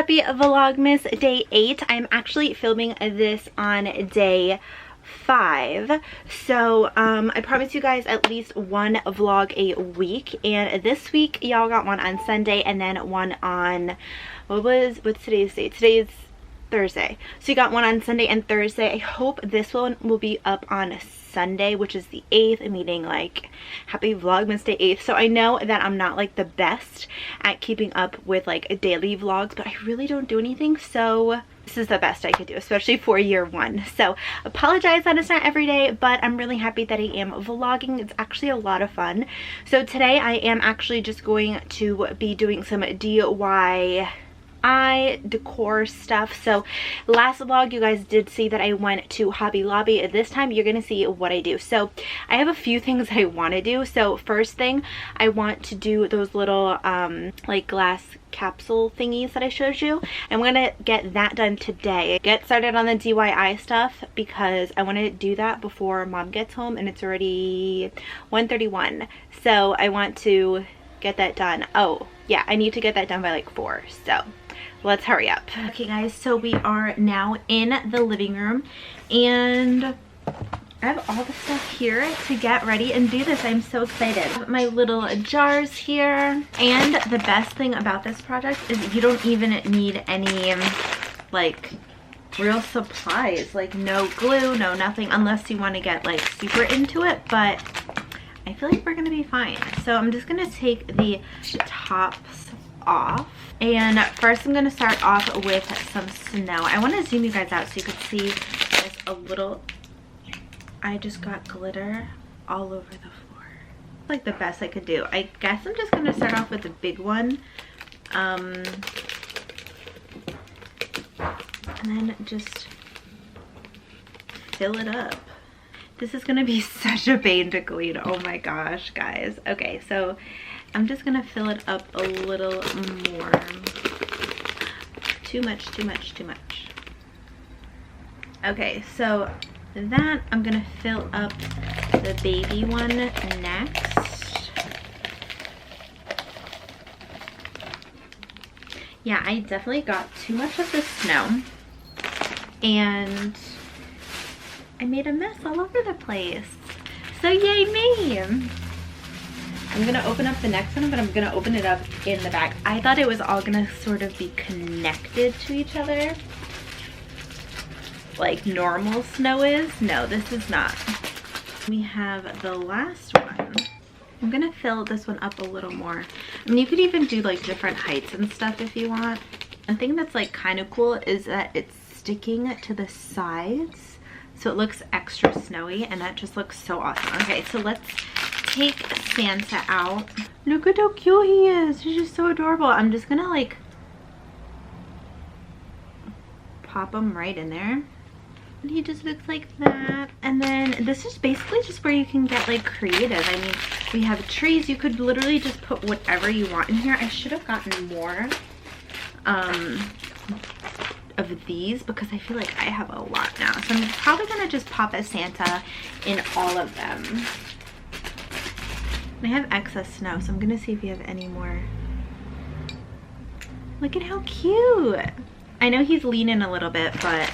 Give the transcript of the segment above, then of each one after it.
happy Vlogmas day 8. I'm actually filming this on day 5. So I promised you guys at least one vlog a week, and this week y'all got one on Sunday and then one on what's today's date? Today's Thursday. So you got one on Sunday and Thursday. I hope this one will be up on Sunday, which is the 8th, meaning like happy Vlogmas day 8th. So I know that I'm not like the best at keeping up with like daily vlogs, but I really don't do anything, so this is the best I could do, especially for year 1. So apologize that it's not every day, but I'm really happy that I am vlogging. It's actually a lot of fun. So today I am actually just going to be doing some DIY decor stuff. So last vlog you guys did see that I went to Hobby Lobby. This time you're gonna see what I do. So I have a few things I want to do. So first thing, I want to do those little like glass capsule thingies that I showed you. I'm gonna get that done today. Get started on the DIY stuff because I want to do that before mom gets home, and it's already 1:31. So I want to get that done. Oh yeah, I need to get that done by like 4. So let's hurry up. Okay guys, so we are now in the living room and I have all the stuff here to get ready and do this. I'm so excited. My little jars here. And the best thing about this project is you don't even need any like real supplies, like no glue, no nothing, unless you want to get like super into it, but I feel like we're gonna be fine. So I'm just gonna take the tops off, and first I'm gonna start off with some snow. I want to zoom you guys out so you can see this a little. I just got glitter all over the floor. Like the best I could do. I guess I'm just gonna start off with the big one, and then just fill it up. This is gonna be such a pain to clean. Oh my gosh, guys. Okay, so I'm just gonna fill it up a little more. Too much, too much, too much. Okay, so that I'm gonna fill up the baby one next. Yeah, I definitely got too much of the snow and I made a mess all over the place. So yay me! I'm gonna open up the next one, but I'm gonna open it up in the back. I thought it was all gonna sort of be connected to each other, like normal snow is. No, this is not. We have the last one. I'm gonna fill this one up a little more. I mean, you could even do like different heights and stuff if you want. One thing that's like kind of cool is that it's sticking to the sides, so it looks extra snowy, and that just looks so awesome. Okay, so let's take Santa out. Look at how cute he is. He's just so adorable. I'm just gonna like pop him right in there. And he just looks like that. And then this is basically just where you can get like creative. I mean, we have trees. You could literally just put whatever you want in here. I should have gotten more of these because I feel like I have a lot now. So I'm probably gonna just pop a Santa in all of them. I have excess snow, so I'm gonna see if you have any more. Look at how cute. I know he's leaning a little bit, but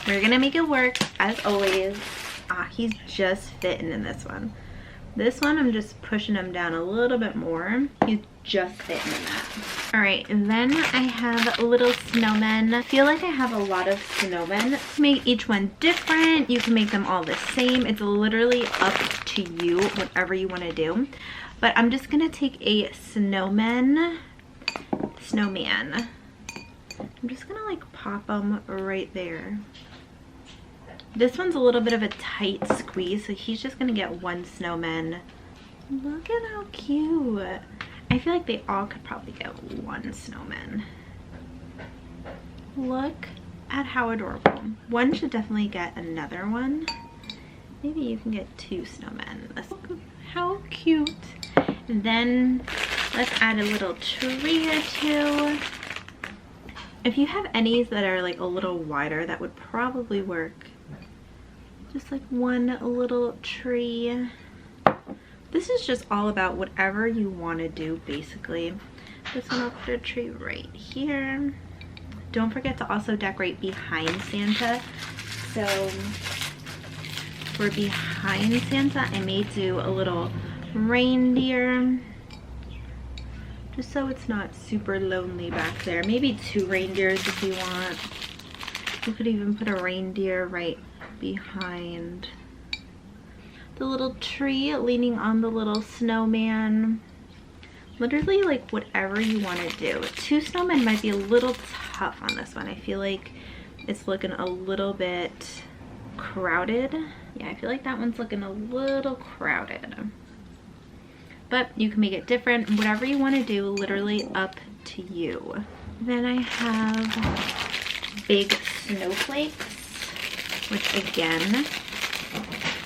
we're gonna make it work as always. Ah, he's just fitting in this one. This one, I'm just pushing him down a little bit more. He's just fitting in that. All right, and then I have little snowmen. I feel like I have a lot of snowmen. Make each one different. You can make them all the same. It's literally up to you, whatever you want to do. But I'm just gonna take a snowman. I'm just gonna like pop them right there. This one's a little bit of a tight squeeze, so he's just gonna get one snowman. Look at how cute. I feel like they all could probably get one snowman. Look at how adorable. One should definitely get another one. Maybe you can get 2 snowmen. Look how cute. And then let's add a little tree or 2. If you have any that are like a little wider, that would probably work. Just like one little tree. This is just all about whatever you want to do, basically. This one I'll put a tree right here. Don't forget to also decorate behind Santa. So for behind Santa, I may do a little reindeer, just so it's not super lonely back there. Maybe 2 reindeers if you want. You could even put a reindeer right behind the little tree, leaning on the little snowman. Literally like whatever you want to do. 2 snowmen might be a little tough on this one. I feel like it's looking a little bit crowded. Yeah, I feel like that one's looking a little crowded. But you can make it different. Whatever you want to do, literally up to you. Then I have big snowflakes, which again,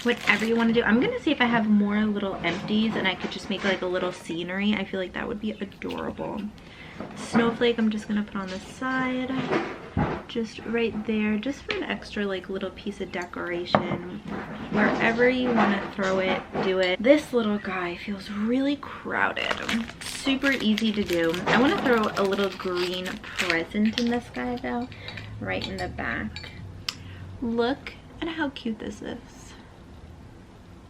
whatever you want to do. I'm gonna see if I have more little empties and I could just make like a little scenery. I feel like that would be adorable. Snowflake I'm just gonna put on the side, just right there, just for an extra like little piece of decoration. Wherever you want to throw it, do it. This little guy feels really crowded. Super easy to do. I want to throw a little green present in this guy though, right in the back. Look at how cute this is.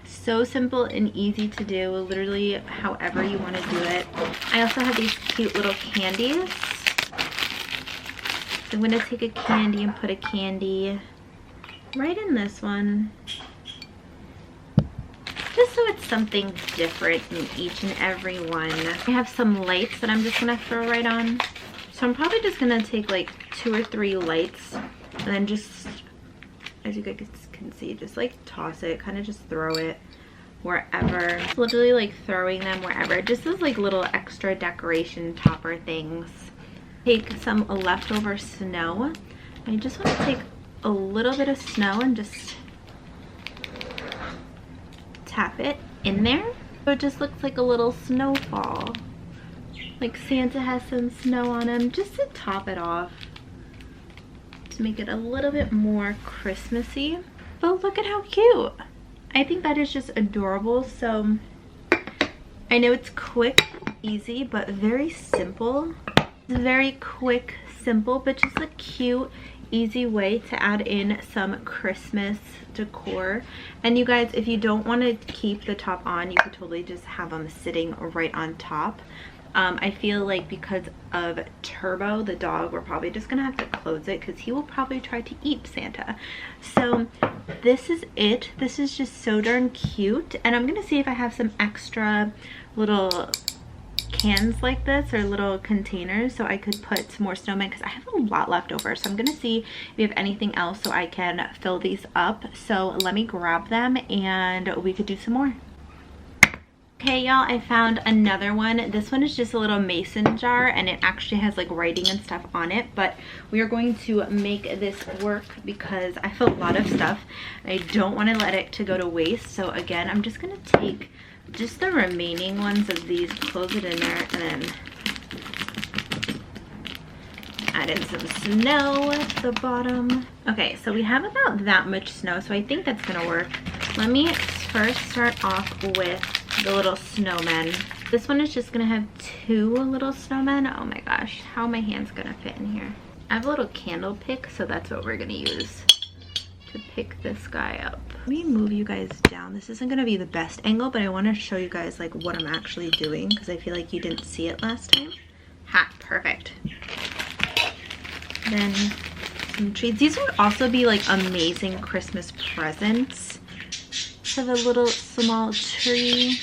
So simple and easy to do, literally however you want to do it. I also have these cute little candies. So I'm going to take a candy and put a candy right in this one. Just so it's something different in each and every one. I have some lights that I'm just going to throw right on. So I'm probably just going to take like 2 or 3 lights and then just, as you guys can see, just like toss it, kind of just throw it wherever. Literally like throwing them wherever, just as like little extra decoration topper things. Take some leftover snow. I just want to take a little bit of snow and just tap it in there, so it just looks like a little snowfall, like Santa has some snow on him, just to top it off, to make it a little bit more Christmassy. But look at how cute. I think that is just adorable. So I know it's quick, easy, but very simple. It's very quick, simple, but just a cute, easy way to add in some Christmas decor. And you guys, if you don't want to keep the top on, you could totally just have them sitting right on top. I feel like because of Turbo, the dog, we're probably just gonna have to close it because he will probably try to eat Santa. So this is it. This is just so darn cute. And I'm gonna see if I have some extra little cans like this, or little containers, so I could put some more snowmen, because I have a lot left over. So I'm gonna see if we have anything else so I can fill these up. So let me grab them and we could do some more. Okay, y'all, I found another one. This one is just a little mason jar, and it actually has like writing and stuff on it, but we are going to make this work because I have a lot of stuff. I don't want to let it to go to waste. So again, I'm just gonna take just the remaining ones of these, close it in there, and then add in some snow at the bottom. Okay, so we have about that much snow, so I think that's gonna work. Let me first start off with the little snowmen. This one is just gonna have 2 little snowmen. Oh my gosh, how are my hands gonna fit in here? I have a little candle pick, so that's what we're gonna use to pick this guy up. Let me move you guys down. This isn't gonna be the best angle, but I want to show you guys like what I'm actually doing, because I feel like you didn't see it last time. Ha, perfect. Then some treats. These would also be like amazing Christmas presents. For the little small tree.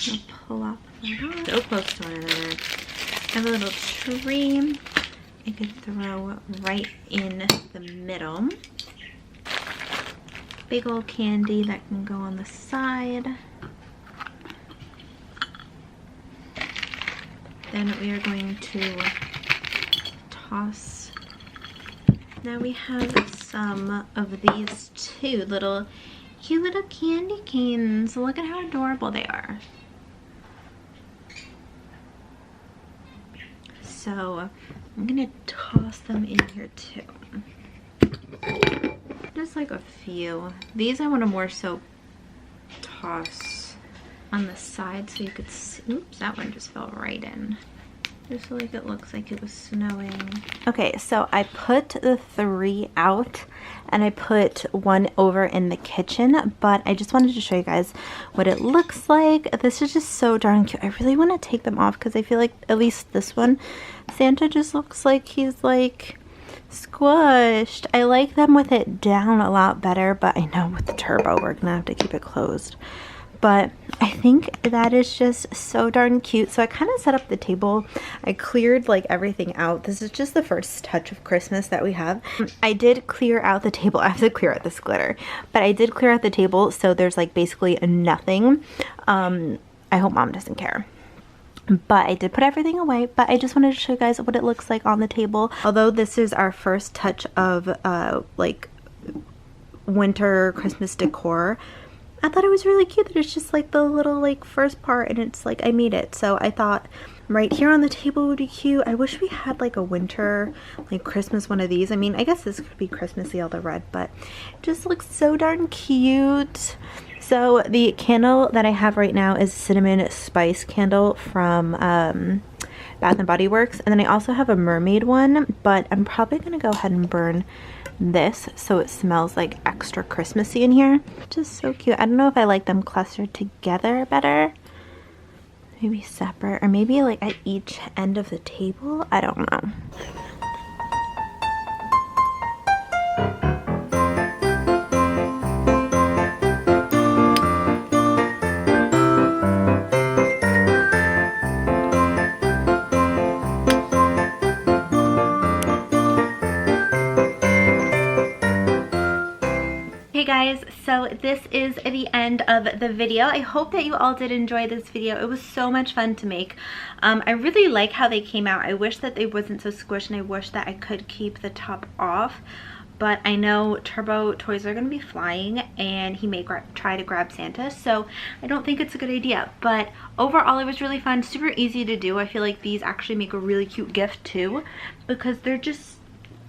I'll pull off that off. So close to one another. I have a little tree I could throw right in the middle. Big old candy that can go on the side. Then we are going to toss. Now we have some of these 2 little cute little candy canes. Look at how adorable they are. So I'm gonna toss them in here too. Just like a few. These I want to more so toss on the side so you could see. Oops, that one just fell right in. Just like it looks like it was snowing. Okay, so I put the 3 out and I put 1 over in the kitchen, but I just wanted to show you guys what it looks like. This is just so darn cute. I really want to take them off because I feel like at least this one, Santa just looks like he's like squished. I like them with it down a lot better, but I know with the turbo we're gonna have to keep it closed. But I think that is just so darn cute. So I kind of set up the table. I cleared like everything out. This is just the first touch of Christmas that we have. I did clear out the table. I have to clear out this glitter, but I did clear out the table. So there's like basically nothing. I hope mom doesn't care. But I did put everything away, but I just wanted to show you guys what it looks like on the table. Although this is our first touch of like winter Christmas decor, I thought it was really cute that it's just like the little like first part and it's like I made it. So I thought right here on the table would be cute. I wish we had like a winter like Christmas one of these. I mean, I guess this could be Christmassy, all the red, but it just looks so darn cute. So the candle that I have right now is cinnamon spice candle from Bath and Body Works, and then I also have a mermaid one, but I'm probably gonna go ahead and burn this so it smells like extra Christmassy in here. Just so cute. I don't know if I like them clustered together better, maybe separate, or maybe like at each end of the table. I don't know. Hey guys, so this is the end of the video. I hope that you all did enjoy this video. It was so much fun to make. I really like how they came out. I wish that they wasn't so squished, and I wish that I could keep the top off. But I know Turbo toys are going to be flying and he may try to grab Santa, so I don't think it's a good idea. But overall, it was really fun, super easy to do. I feel like these actually make a really cute gift too, because they're just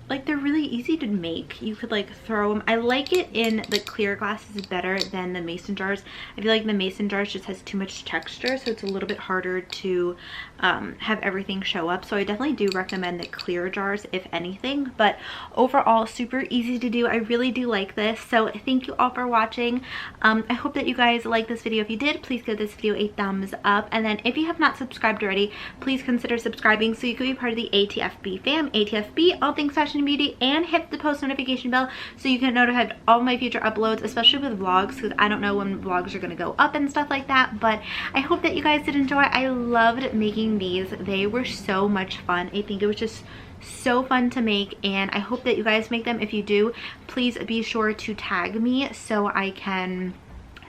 like, they're really easy to make. You could like throw them. I like it in the clear glasses better than the mason jars. I feel like the mason jars just has too much texture, so it's a little bit harder to have everything show up. So I definitely do recommend the clear jars if anything, but overall super easy to do. I really do like this. So thank you all for watching. I hope that you guys like this video. If you did, please give this video a thumbs up, and then if you have not subscribed already, please consider subscribing so you can be part of the ATFB fam. ATFB, all things fashion and beauty, and hit the post notification bell so you get notified of all my future uploads, especially with vlogs, because I don't know when vlogs are going to go up and stuff like that. But I hope that you guys did enjoy. I loved making these. They were so much fun. I think it was just so fun to make, and I hope that you guys make them. If you do, please be sure to tag me so I can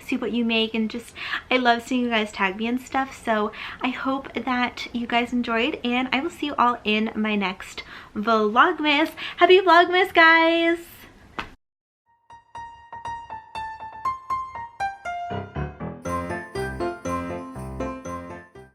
see what you make, and just I love seeing you guys tag me and stuff. So I hope that you guys enjoyed, and I will see you all in my next Vlogmas. Happy Vlogmas, guys!